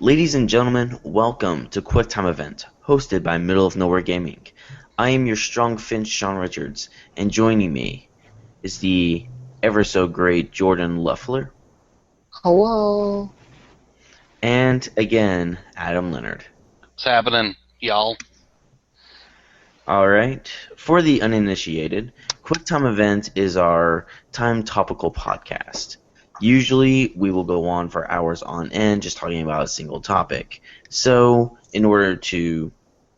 Ladies and gentlemen, welcome to QuickTime Event, hosted by Middle of Nowhere Gaming. I am your strong Finch, Shawn Richards, and joining me is the ever so great Jordan Leoffler. Hello. And again, Adam Leonard. What's happening, y'all? Alright, for the uninitiated, QuickTime Event is our time topical podcast. Usually, we will go on for hours on end just talking about a single topic. So, in order to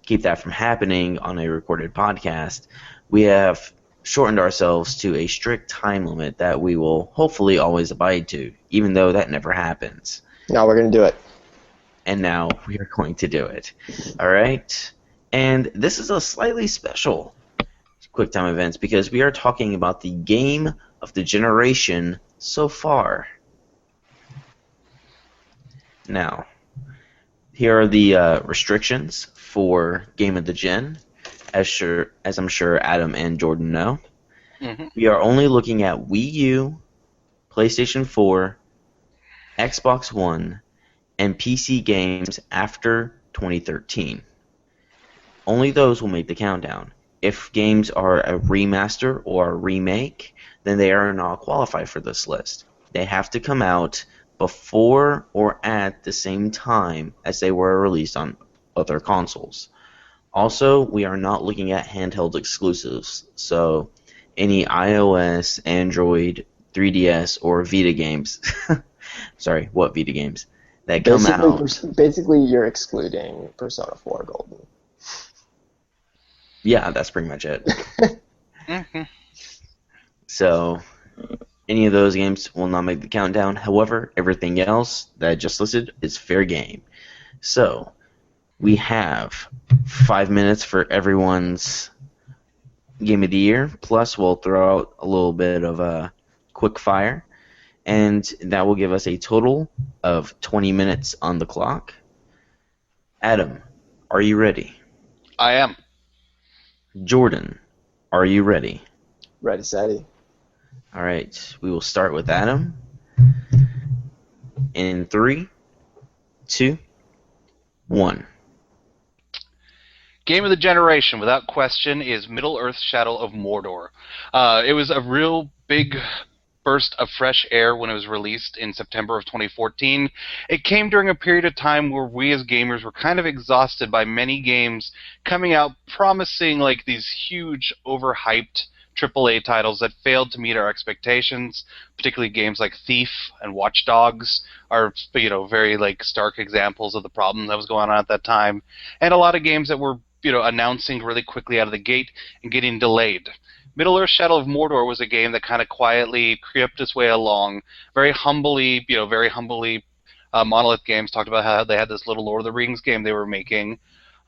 keep that from happening on a recorded podcast, we have shortened ourselves to a strict time limit that we will hopefully always abide to, even though that never happens. Now we're going to do it. And now we are going to do it. Alright? And this is a slightly special QuickTime Events because we are talking about the game of the generation so far. Now, here are the restrictions for Game of the Gen, as I'm sure Adam and Jordan know. Mm-hmm. We are only looking at Wii U, PlayStation 4, Xbox One, and PC games after 2013. Only those will make the countdown. If games are a remaster or a remake, then they are not qualified for this list. They have to come out before or at the same time as they were released on other consoles. Also, we are not looking at handheld exclusives, so any iOS, Android, 3DS, or Vita games, sorry, what Vita games, that come out. Basically, you're excluding Persona 4 Golden. Yeah, that's pretty much it. Mm-hmm. So, any of those games will not make the countdown. However, everything else that I just listed is fair game. So, we have 5 minutes for everyone's Game of the Year, plus we'll throw out a little bit of a quick fire, and that will give us a total of 20 minutes on the clock. Adam, are you ready? I am. Jordan, are you ready? Ready, steady. All right, we will start with Adam. In 3, 2, 1. Game of the generation, without question, is Middle-earth: Shadow of Mordor. It was a real big burst of fresh air when it was released in September of 2014. It came during a period of time where we as gamers were kind of exhausted by many games coming out promising like these huge, overhyped AAA titles that failed to meet our expectations. Particularly games like Thief and Watch Dogs are, very like stark examples of the problem that was going on at that time. And a lot of games that were, announcing really quickly out of the gate and getting delayed. Middle-earth: Shadow of Mordor was a game that kind of quietly crept its way along, very humbly. Monolith Games talked about how they had this little Lord of the Rings game they were making,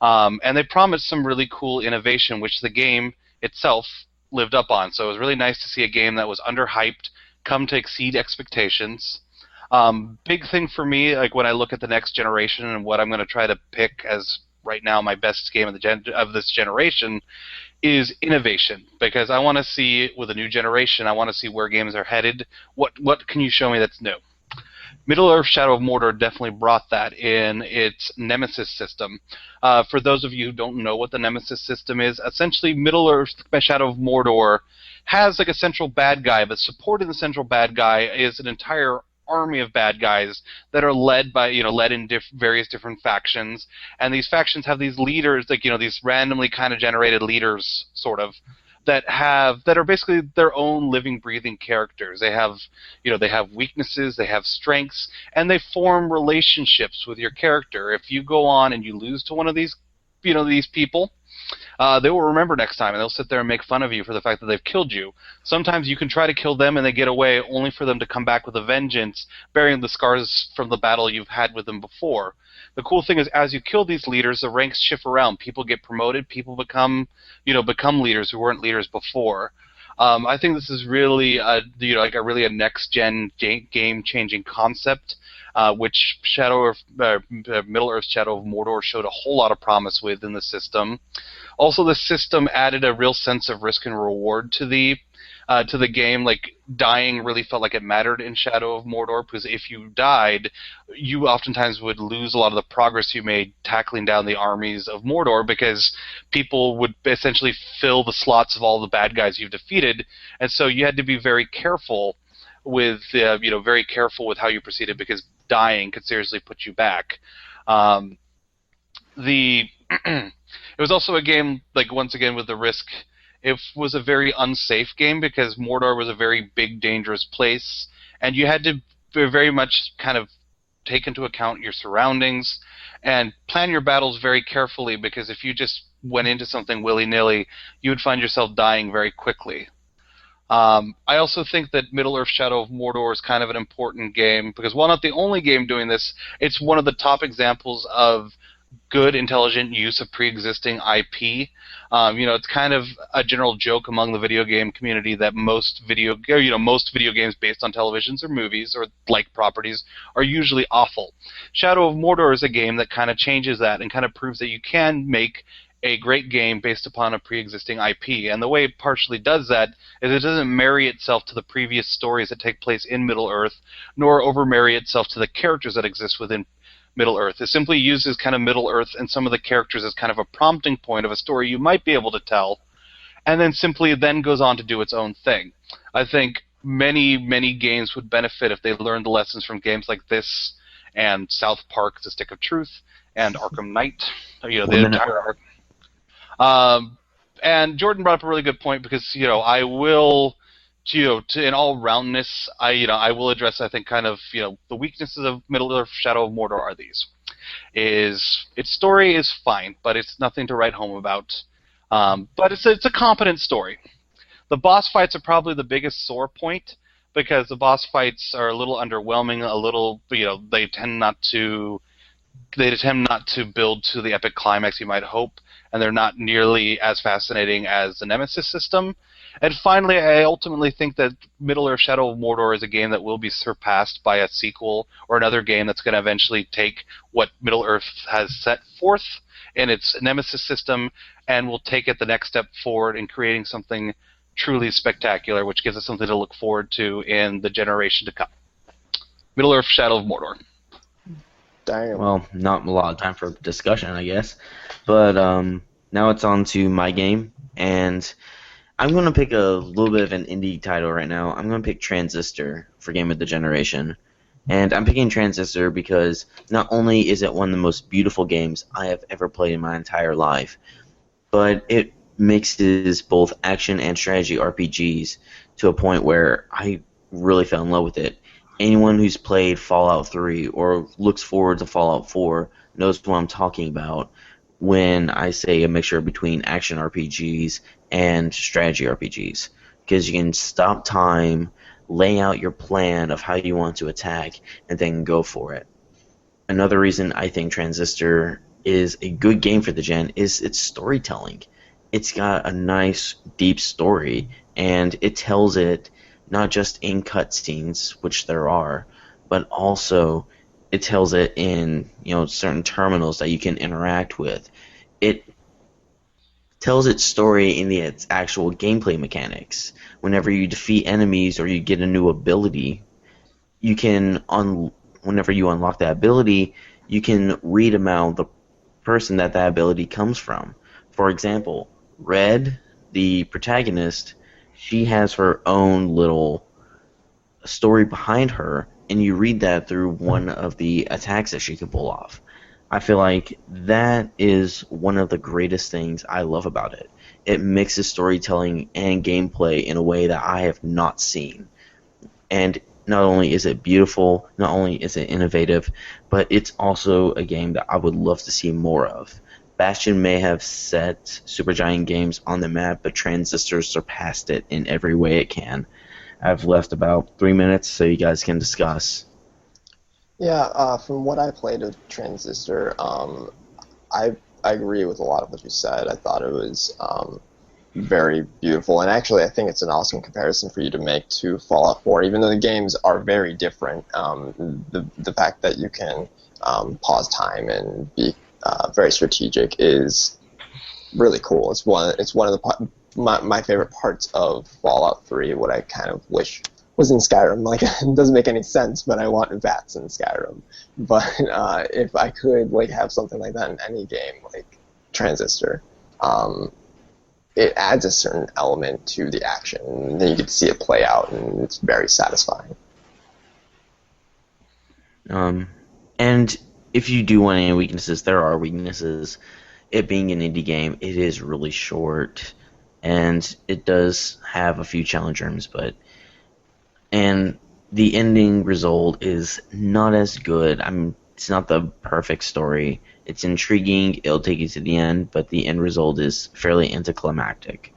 and they promised some really cool innovation, which the game itself lived up on. So it was really nice to see a game that was underhyped come to exceed expectations. Big thing for me, like when I look at the next generation and what I'm going to try to pick as right now my best game of this generation, is innovation, because I want to see, with a new generation, I want to see where games are headed. What can you show me that's new? Middle-earth: Shadow of Mordor definitely brought that in its Nemesis system. For those of you who don't know what the Nemesis system is, essentially Middle-earth: Shadow of Mordor has like a central bad guy, but supporting the central bad guy is an entire army of bad guys that are led in various different factions, and these factions have these leaders, these randomly kind of generated leaders, sort of, that are basically their own living, breathing characters. They have weaknesses, they have strengths, and they form relationships with your character. If you go on and you lose to one of these people, they will remember next time, and they'll sit there and make fun of you for the fact that they've killed you. Sometimes you can try to kill them and they get away, only for them to come back with a vengeance, bearing the scars from the battle you've had with them before. The cool thing is, as you kill these leaders, the ranks shift around. People get promoted. People become leaders who weren't leaders before. I think this is really a next-gen game-changing concept, which Middle-earth: Shadow of Mordor showed a whole lot of promise with in the system. Also, the system added a real sense of risk and reward to the to the game. Like, dying really felt like it mattered in Shadow of Mordor, because if you died, you oftentimes would lose a lot of the progress you made tackling down the armies of Mordor, because people would essentially fill the slots of all the bad guys you've defeated, and so you had to be very careful with very careful with how you proceeded, because dying could seriously put you back. The it was also a game, like, once again with the risk. It was a very unsafe game because Mordor was a very big, dangerous place, and you had to very much kind of take into account your surroundings and plan your battles very carefully, because if you just went into something willy-nilly, you would find yourself dying very quickly. I also think that Middle-earth Shadow of Mordor is kind of an important game because, while not the only game doing this, it's one of the top examples of good, intelligent use of pre-existing IP. It's kind of a general joke among the video game community that most video games based on televisions or movies or like properties are usually awful. Shadow of Mordor is a game that kind of changes that and kind of proves that you can make a great game based upon a pre-existing IP. And the way it partially does that is it doesn't marry itself to the previous stories that take place in Middle-earth, nor over-marry itself to the characters that exist within Middle-earth. It simply uses kind of Middle-earth and some of the characters as kind of a prompting point of a story you might be able to tell, and then simply then goes on to do its own thing. I think many games would benefit if they learned the lessons from games like this and South Park: The Stick of Truth and Arkham Knight. The entire arc. And Jordan brought up a really good point, because I will, in all roundness, I will address, I think, kind of the weaknesses of Middle-earth Shadow of Mordor are these: its story is fine, but it's nothing to write home about. But it's a competent story. The boss fights are probably the biggest sore point, because the boss fights are a little underwhelming. A little, they attempt not to build to the epic climax you might hope, and they're not nearly as fascinating as the Nemesis system. And finally, I ultimately think that Middle-earth Shadow of Mordor is a game that will be surpassed by a sequel or another game that's going to eventually take what Middle-earth has set forth in its Nemesis system and will take it the next step forward in creating something truly spectacular, which gives us something to look forward to in the generation to come. Middle-earth Shadow of Mordor. Damn. Well, not a lot of time for discussion, I guess. But now it's on to my game, and I'm going to pick a little bit of an indie title right now. I'm going to pick Transistor for Game of the Generation. And I'm picking Transistor because not only is it one of the most beautiful games I have ever played in my entire life, but it mixes both action and strategy RPGs to a point where I really fell in love with it. Anyone who's played Fallout 3 or looks forward to Fallout 4 knows what I'm talking about when I say a mixture between action RPGs and strategy RPGs. Because you can stop time, lay out your plan of how you want to attack, and then go for it. Another reason I think Transistor is a good game for the gen is its storytelling. It's got a nice, deep story, and it tells it not just in cutscenes, which there are, but also it tells it in certain terminals that you can interact with. It tells its story in its actual gameplay mechanics. Whenever you defeat enemies or you get a new ability, you can whenever you unlock that ability, you can read about the person that ability comes from. For example, Red, the protagonist, she has her own little story behind her, and you read that through one of the attacks that she can pull off. I feel like that is one of the greatest things I love about it. It mixes storytelling and gameplay in a way that I have not seen. And not only is it beautiful, not only is it innovative, but it's also a game that I would love to see more of. Bastion may have set Supergiant Games on the map, but Transistor surpassed it in every way it can. I've left about 3 minutes so you guys can discuss. Yeah, from what I played of Transistor, I agree with a lot of what you said. I thought it was very beautiful, and actually I think it's an awesome comparison for you to make to Fallout 4. Even though the games are very different, the fact that you can pause time and be very strategic is really cool. It's one of the my favorite parts of Fallout 3, what I kind of wish was in Skyrim. Like, it doesn't make any sense, but I want VATS in Skyrim. But if I could like have something like that in any game, like Transistor, it adds a certain element to the action, and then you get to see it play out, and it's very satisfying. And if you do want any weaknesses, there are weaknesses. It being an indie game, it is really short, and it does have a few challenge rooms, and the ending result is not as good. I mean, it's not the perfect story. It's intriguing, it'll take you to the end, but the end result is fairly anticlimactic.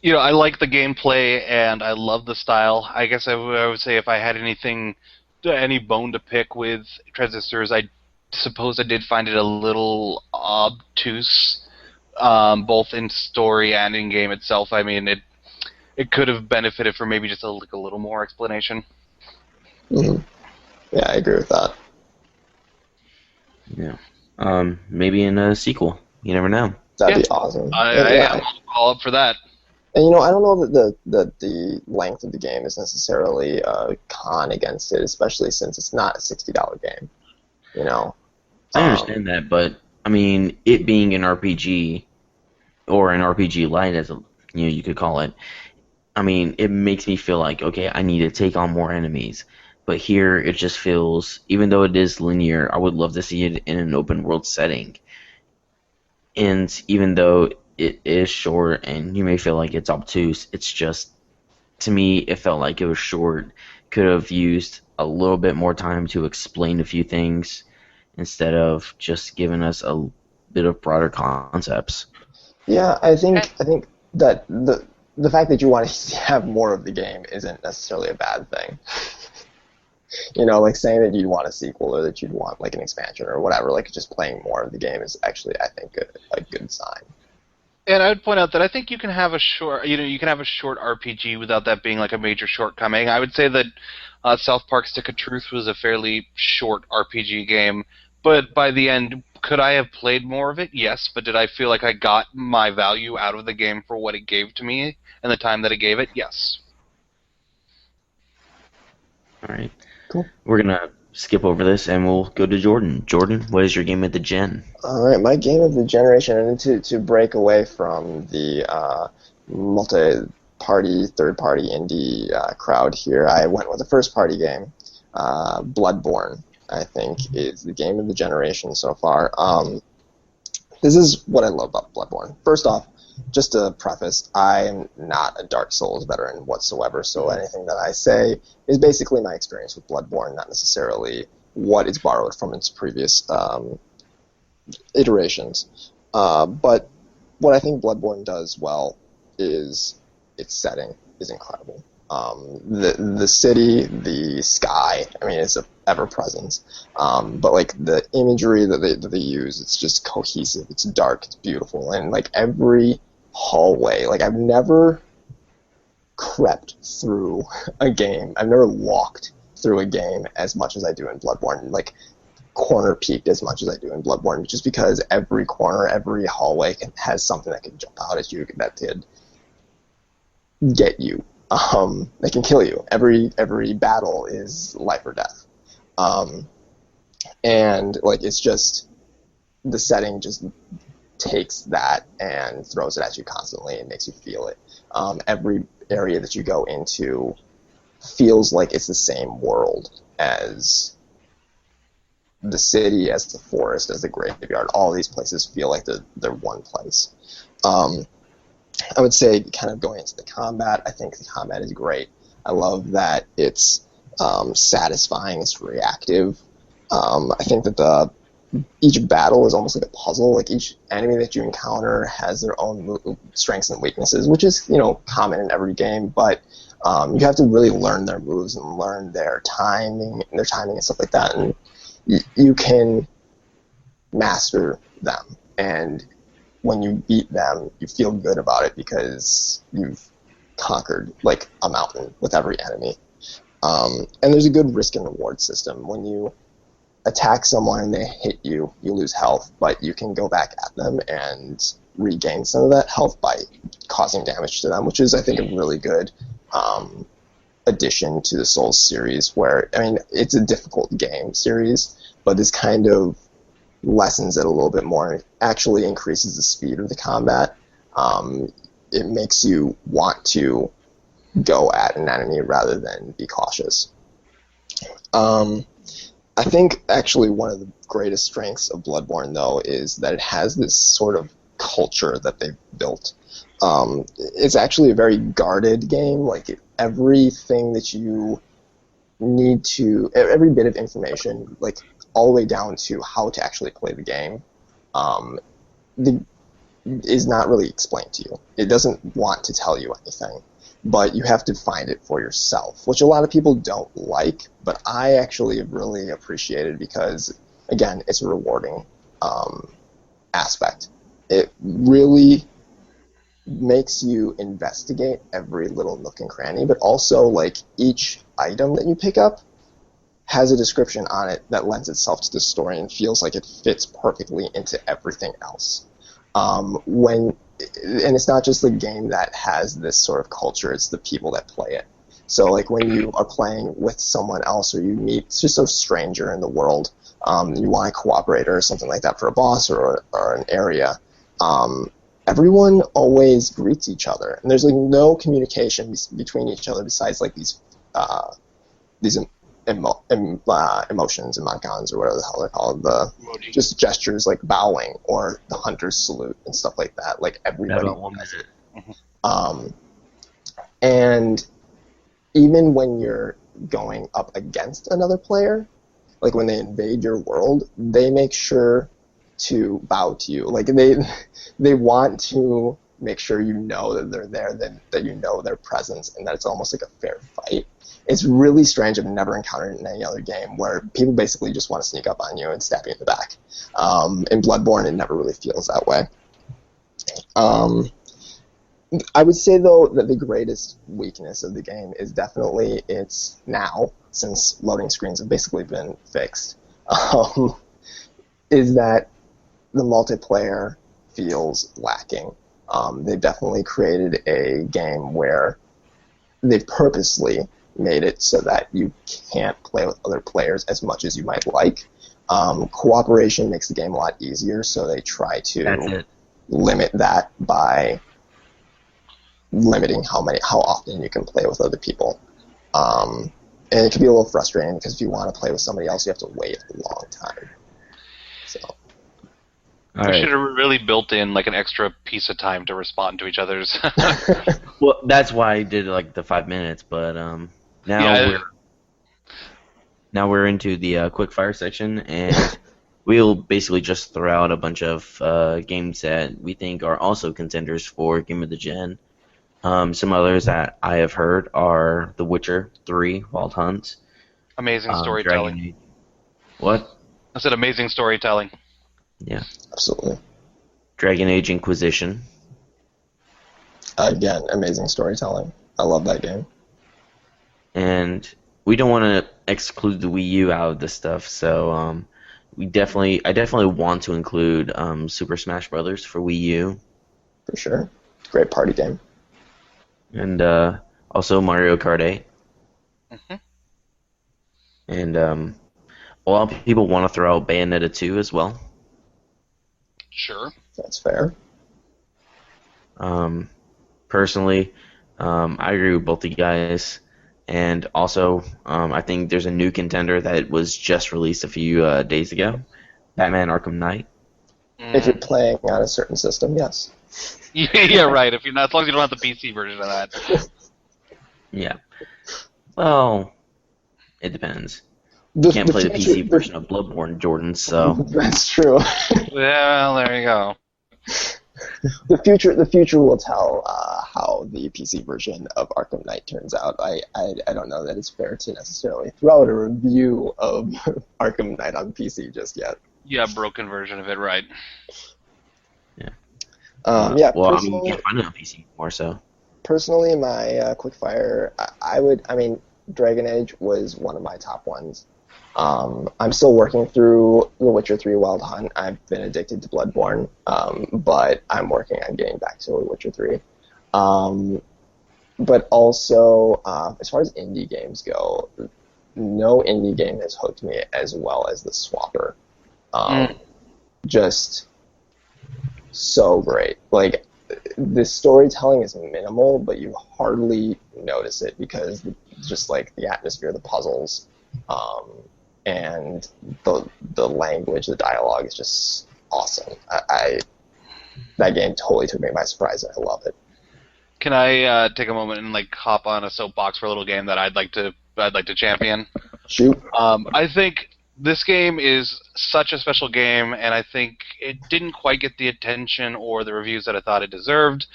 You know, I like the gameplay and I love the style. I guess I would say if I had any bone to pick with Transistors, I suppose I did find it a little obtuse, both in story and in game itself. I mean, it could have benefited from maybe just a little more explanation. Mm-hmm. Yeah, I agree with that. Yeah. Maybe in a sequel. You never know. That'd be awesome. I am all up for that. And, you know, I don't know that the length of the game is necessarily a con against it, especially since it's not a $60 game. You know, I understand that, but I mean, it being an RPG or an RPG light, as you could call it. I mean, it makes me feel like, okay, I need to take on more enemies. But here, it just feels, even though it is linear, I would love to see it in an open world setting. And even though it is short, and you may feel like it's obtuse, it's just, to me, it felt like it was short. Could have used a little bit more time to explain a few things instead of just giving us a bit of broader concepts. Yeah, I think that the fact that you want to have more of the game isn't necessarily a bad thing. You know, like saying that you'd want a sequel or that you'd want like an expansion or whatever, like just playing more of the game is actually, I think, a good sign. And I would point out that I think you can have a short RPG without that being like a major shortcoming. I would say that South Park: Stick of Truth was a fairly short RPG game, but by the end, could I have played more of it? Yes, but did I feel like I got my value out of the game for what it gave to me and the time that it gave it? Yes. All right. Cool. We're going to skip over this and we'll go to Jordan. Jordan, what is your game of the gen? All right, my game of the generation, and to break away from the multi-party, third-party indie crowd here, I went with a first-party game. Bloodborne, I think, is the game of the generation so far. This is what I love about Bloodborne. First off, just to preface, I am not a Dark Souls veteran whatsoever, so anything that I say is basically my experience with Bloodborne, not necessarily what is borrowed from its previous iterations. But what I think Bloodborne does well is its setting is incredible. The city, the sky, I mean, it's ever presence. But like the imagery that they use, it's just cohesive. It's dark. It's beautiful, and like every hallway, like I've never crept through a game. I've never walked through a game as much as I do in Bloodborne. Like corner peeked as much as I do in Bloodborne, just because every corner, every hallway has something that can jump out at you that could get you. They can kill you. Every battle is life or death. And like it's just the setting just takes that and throws it at you constantly and makes you feel it. Every area that you go into feels like it's the same world as the city, as the forest, as the graveyard. All these places feel like they're one place. I would say, kind of going into the combat, I think the combat is great. I love that it's satisfying, it's reactive. I think that each battle is almost like a puzzle. Like each enemy that you encounter has their own strengths and weaknesses, which is, common in every game, but you have to really learn their moves and learn their timing and stuff like that, and you can master them. And when you beat them, you feel good about it because you've conquered like a mountain with every enemy. And there's a good risk and reward system. When you attack someone and they hit you, you lose health, but you can go back at them and regain some of that health by causing damage to them, which is, I think, a really good addition to the Souls series, where, I mean, it's a difficult game series, but this kind of lessens it a little bit more. It actually increases the speed of the combat. It makes you want to go at an enemy rather than be cautious. I think actually one of the greatest strengths of Bloodborne, though, is that it has this sort of culture that they've built. It's actually a very guarded game. Like, everything that you need to, every bit of information, like all the way down to how to actually play the game, is not really explained to you. It doesn't want to tell you anything, but you have to find it for yourself, which a lot of people don't like, but I actually really appreciate it because, again, it's a rewarding aspect. It really makes you investigate every little nook and cranny, but also, like, each item that you pick up has a description on it that lends itself to the story and feels like it fits perfectly into everything else. And it's not just the game that has this sort of culture, it's the people that play it. So, like, when you are playing with someone else, or you meet just a stranger in the world, you want to cooperate or something like that for a boss or an area, everyone always greets each other, and there's, like, no communication between each other besides, like, these emotions, emoticons, or whatever the hell they're called, just gestures like bowing or the hunter's salute and stuff like that. Like, everybody does it. And even when you're going up against another player, like when they invade your world, they make sure to bow to you. Like, they want to make sure you know that they're there, that you know their presence, and that it's almost like a fair fight. It's really strange. I've never encountered it in any other game where people basically just want to sneak up on you and stab you in the back. In Bloodborne, it never really feels that way. I would say, though, that the greatest weakness of the game is definitely its, now, since loading screens have basically been fixed, is that the multiplayer feels lacking. They've definitely created a game where they've purposely made it so that you can't play with other players as much as you might like. Cooperation makes the game a lot easier, so they try to limit that by limiting how often you can play with other people. And it can be a little frustrating because if you want to play with somebody else, you have to wait a long time. So. They should have really built in, like, an extra piece of time to respond to each other's. Well, that's why I did, like, the 5 minutes, but now we're into the quick fire section, and we'll basically just throw out a bunch of games that we think are also contenders for Game of the Gen. Some others that I have heard are The Witcher 3, Wild Hunt. Amazing storytelling. Dragon Age. What? I said amazing storytelling. Yeah. Absolutely. Dragon Age Inquisition. Again, amazing storytelling. I love that game. And we don't want to exclude the Wii U out of this stuff, so I definitely want to include Super Smash Brothers for Wii U. For sure. Great party game. And also Mario Kart 8. Mm-hmm. And a lot of people want to throw out Bayonetta 2 as well. Sure. That's fair. Personally, I agree with both the guys. And also, I think there's a new contender that was just released a few days ago. Batman Arkham Knight. If you're playing on a certain system, yes. Yeah, right. If you're not, as long as you don't have the PC version of that. Yeah. Well, it depends. You can't play the PC version of Bloodborne, Jordan, so... That's true. Well, there you go. The future will tell how the PC version of Arkham Knight turns out. I don't know that it's fair to necessarily throw out a review of Arkham Knight on PC just yet. Yeah, broken version of it, right. Yeah. Yeah. Well, you can't find it on PC more so. Personally, my quickfire, Dragon Age was one of my top ones. I'm still working through The Witcher 3 Wild Hunt. I've been addicted to Bloodborne, but I'm working on getting back to Witcher 3. But also, as far as indie games go, no indie game has hooked me as well as The Swapper. Just so great. Like, the storytelling is minimal, but you hardly notice it because just like the atmosphere, the puzzles, and the language, the dialogue is just awesome. That game totally took me by surprise, and I love it. Can I take a moment and like hop on a soapbox for a little game that I'd like to champion? Shoot. I think this game is such a special game, and I think it didn't quite get the attention or the reviews that I thought it deserved.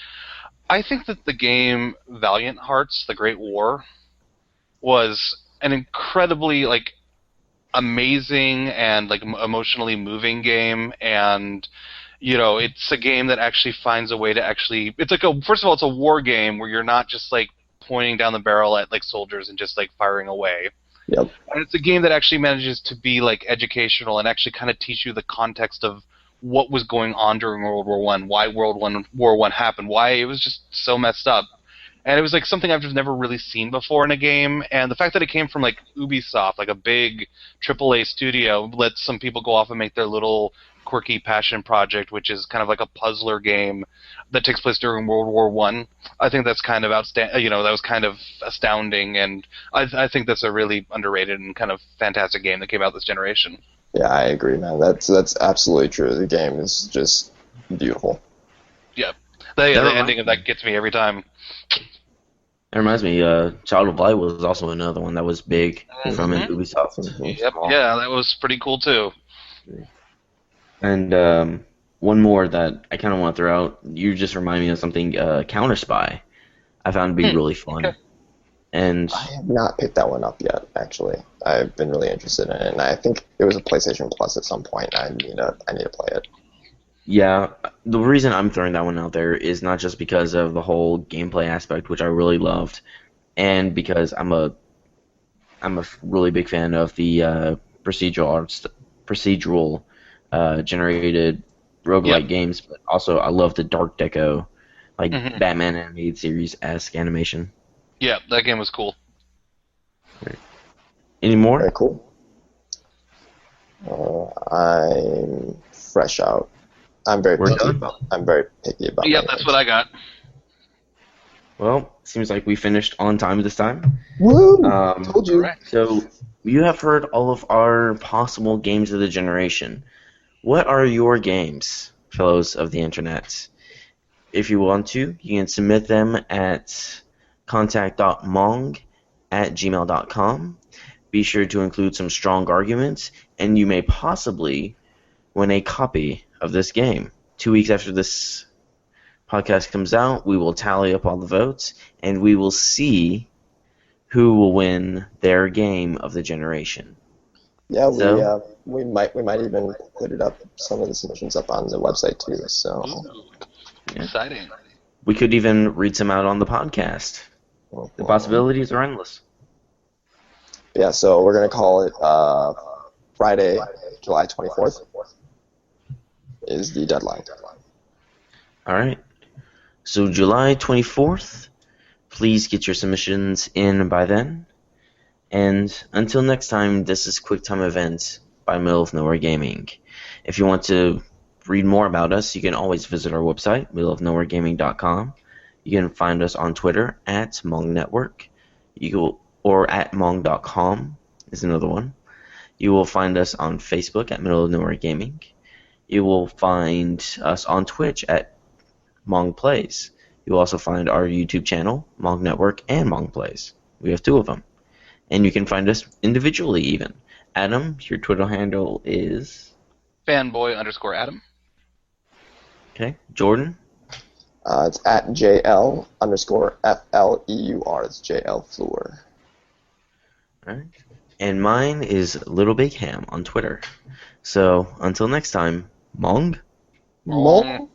I think that the game Valiant Hearts: The Great War was an incredibly like amazing and like emotionally moving game, and it's a game that actually finds a way to actually. It's like first of all, it's a war game where you're not just like pointing down the barrel at like soldiers and just like firing away. Yep. And it's a game that actually manages to be like educational and actually kind of teach you the context of what was going on during World War One, why War One happened, why it was just so messed up. And it was like something I've just never really seen before in a game. And the fact that it came from like Ubisoft, like a big AAA studio, lets some people go off and make their little quirky passion project, which is kind of like a puzzler game that takes place during World War One. I think that's kind of outstanding. That was kind of astounding, and I think that's a really underrated and kind of fantastic game that came out this generation. Yeah, I agree, man. That's absolutely true. The game is just beautiful. Yeah, the ending of that gets me every time. It reminds me, Child of Light was also another one that was big from Ubisoft. Yep, yeah, that was pretty cool too. And one more that I kind of want to throw out. You just remind me of something. Counter Spy, I found to be really fun. Okay. And I have not picked that one up yet. Actually, I've been really interested in it, and I think it was a PlayStation Plus at some point. I need to play it. Yeah, the reason I'm throwing that one out there is not just because of the whole gameplay aspect, which I really loved, and because I'm a really big fan of the procedural generated roguelike games, but also I love the Dark Deco, like Batman animated series-esque animation. Yeah, that game was cool. Any more? Very cool. I'm fresh out. I'm very picky about. Yeah, that's what I got. Well, seems like we finished on time this time. Woo! Told you. Correct. So you have heard all of our possible games of the generation. What are your games, fellows of the internet? If you want to, you can submit them at contact.mong@gmail.com. Be sure to include some strong arguments, and you may possibly win a copy of this game. 2 weeks after this podcast comes out, we will tally up all the votes, and we will see who will win their game of the generation. Yeah, we might even put it up, some of the submissions up on the website too. So exciting. We could even read some out on the podcast. The possibilities are endless. Yeah, so we're gonna call it Friday, July 24th is the deadline. All right. So July 24th, please get your submissions in by then. And until next time, this is QuickTime Events by Middle of Nowhere Gaming. If you want to read more about us, you can always visit our website, middleofnowheregaming.com. You can find us on Twitter at MongNetwork, or at Mong.com is another one. You will find us on Facebook at Middle of Nowhere Gaming. You will find us on Twitch at Mong Plays. You will also find our YouTube channel, Mong Network and Mong Plays. We have two of them. And you can find us individually even. Adam, your Twitter handle is? Fanboy_Adam. Okay. Jordan? It's at JL_FLEUR. It's JL Fleur. All right. And mine is Little Big Ham on Twitter. So until next time, Mong? Mong?